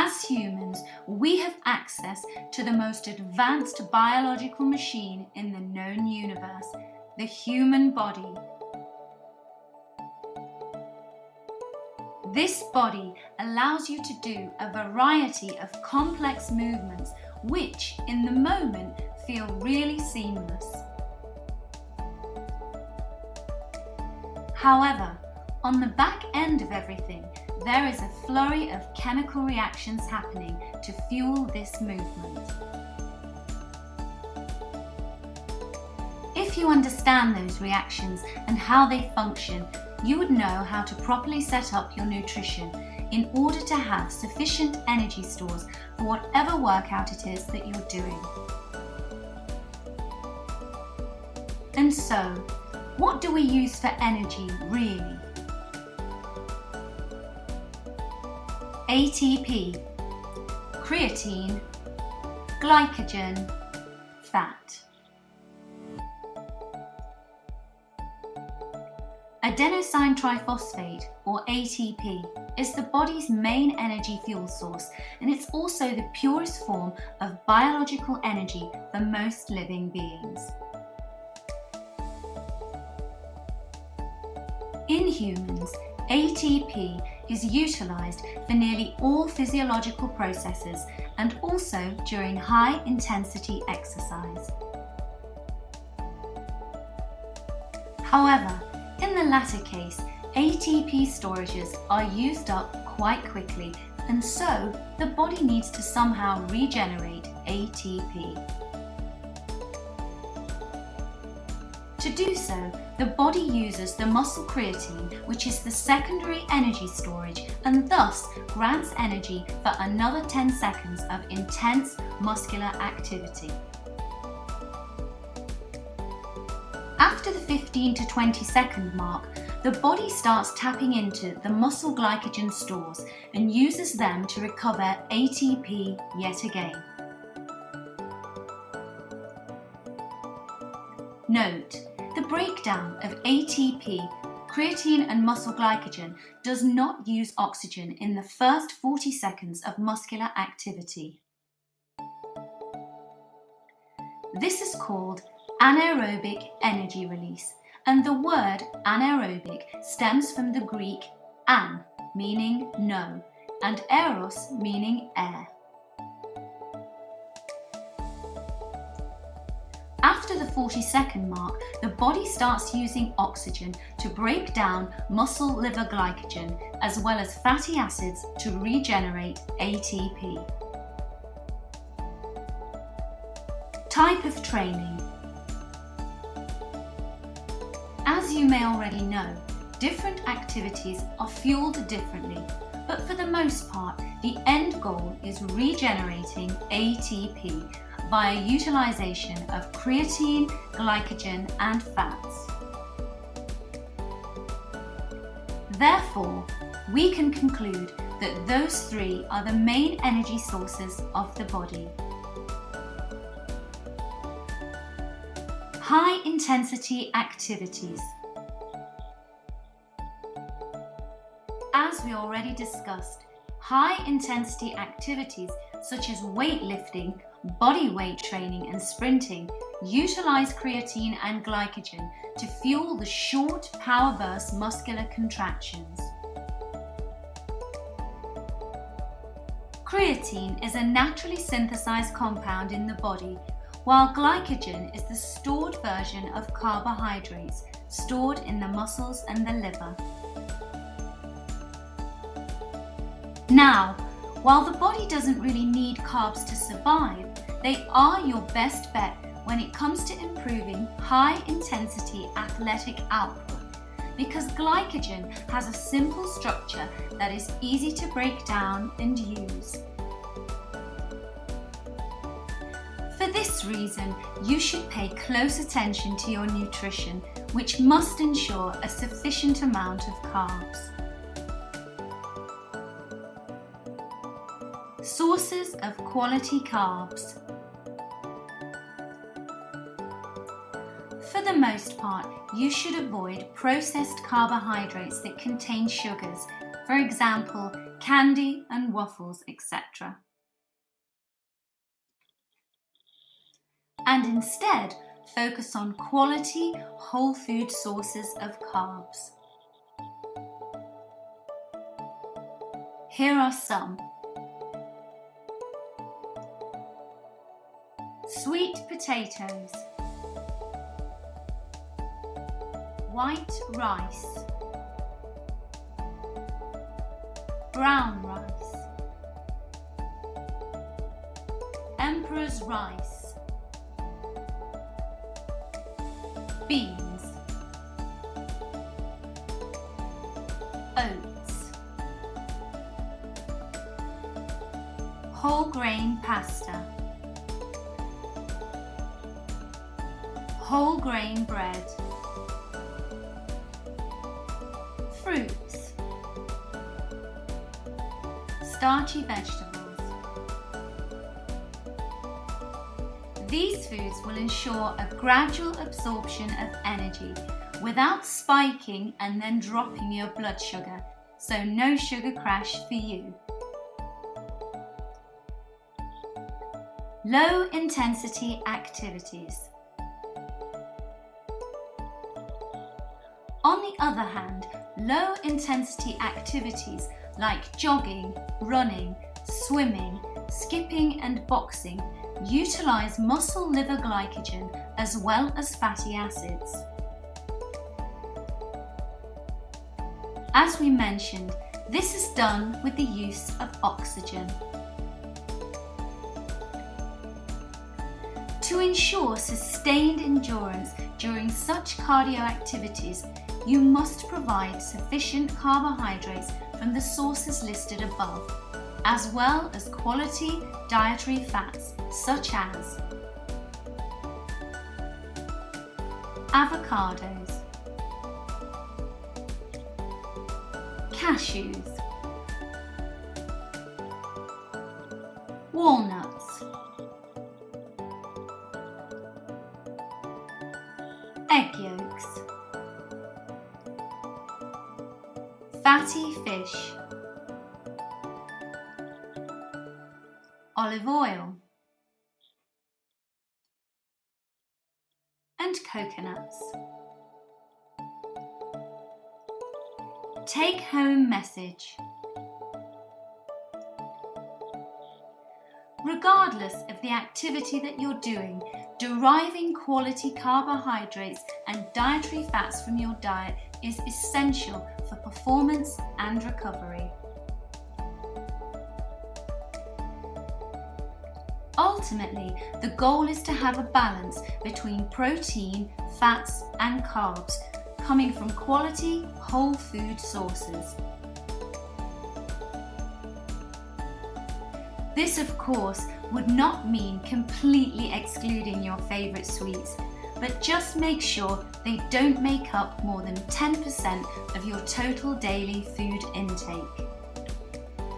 As humans, we have access to the most advanced biological machine in the known universe, the human body. This body allows you to do a variety of complex movements which, in the moment, feel really seamless. However, on the back end of everything, there is a flurry of chemical reactions happening to fuel this movement. If you understand those reactions and how they function, you would know how to properly set up your nutrition in order to have sufficient energy stores for whatever workout it is that you're doing. And so, what do we use for energy really? ATP, creatine, glycogen, fat. Adenosine triphosphate, or ATP, is the body's main energy fuel source, and it's also the purest form of biological energy for most living beings. In humans, ATP is utilized for nearly all physiological processes and also during high-intensity exercise. However, in the latter case, ATP storages are used up quite quickly, and so the body needs to somehow regenerate ATP. To do so, the body uses the muscle creatine, which is the secondary energy storage, and thus grants energy for another 10 seconds of intense muscular activity. After the 15 to 20 second mark, the body starts tapping into the muscle glycogen stores and uses them to recover ATP yet again. Note, the breakdown of ATP, creatine and muscle glycogen does not use oxygen in the first 40 seconds of muscular activity. This is called anaerobic energy release, and the word anaerobic stems from the Greek an, meaning no, and eros, meaning air. After the 40-second mark, the body starts using oxygen to break down muscle liver glycogen as well as fatty acids to regenerate ATP. Type of training. As you may already know, different activities are fueled differently, but for the most part, the end goal is regenerating ATP via utilization of creatine, glycogen, and fats. Therefore, we can conclude that those three are the main energy sources of the body. High-intensity activities. As we already discussed, high-intensity activities such as weightlifting, body weight training and sprinting utilize creatine and glycogen to fuel the short power burst muscular contractions. Creatine is a naturally synthesized compound in the body, while glycogen is the stored version of carbohydrates stored in the muscles and the liver. Now, while the body doesn't really need carbs to survive, they are your best bet when it comes to improving high-intensity athletic output, because glycogen has a simple structure that is easy to break down and use. For this reason, you should pay close attention to your nutrition, which must ensure a sufficient amount of carbs. Sources of quality carbs. For the most part, you should avoid processed carbohydrates that contain sugars, for example, candy and waffles, etc. And instead, focus on quality, whole food sources of carbs. Here are some. Sweet potatoes, white rice, brown rice, emperor's rice, beans, oats, whole grain pasta, whole grain bread, fruits, starchy vegetables. These foods will ensure a gradual absorption of energy without spiking and then dropping your blood sugar, so no sugar crash for you. Low intensity activities. On the other hand, low-intensity activities like jogging, running, swimming, skipping and boxing utilize muscle liver glycogen as well as fatty acids. As we mentioned, this is done with the use of oxygen. To ensure sustained endurance during such cardio activities, you must provide sufficient carbohydrates from the sources listed above, as well as quality dietary fats such as avocados, cashews, walnuts, egg yolks, fatty fish, olive oil, and coconuts. Take-home message. Regardless of the activity that you're doing, deriving quality carbohydrates and dietary fats from your diet is essential for performance and recovery. Ultimately, the goal is to have a balance between protein, fats, and carbs coming from quality whole food sources. This, of course, would not mean completely excluding your favourite sweets, but just make sure they don't make up more than 10% of your total daily food intake.